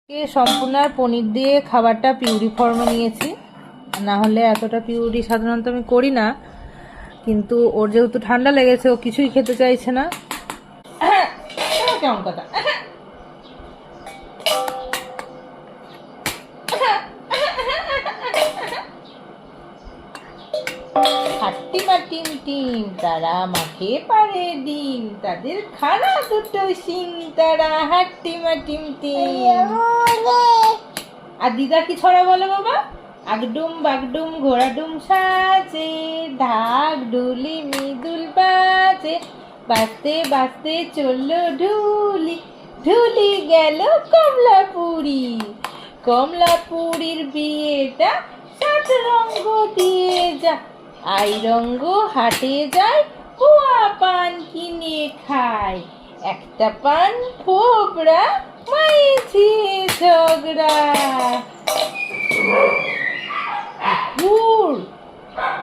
সম্পূর্ণ পনির দিয়ে খাবারটা পিউরি ফর্মে নিয়েছি, না হলে এতটা পিউরি সাধারণত আমি করি না, কিন্তু ওর যেহেতু ঠান্ডা লেগেছে ও কিছুই খেতে চাইছে না। কেমন কথা। হাট্টিমা টিম টিম তারা মাঠে পারে ডিম, তাদের খানা দুটো সিং তারা হাট্টিমা টিম টিম। আর দিদা কি ছড়া বলো বাবা? আগডুম বাগডুম ঘোড়াডুম সাজে, ঢাক ঢুলি মৃদুল বাজে, বাজতে বাজতে চললো ঢুলি, ঢুলি গেল কমলাপুরি, কমলাপুরীর বিয়েটা সাত রঙ্গ দিয়ে যা, আই রঙ্গ হাটে যায়, পোয়া পান কিনে খায়, একটা পান ফোবরা মায়েছে ঝগড়া।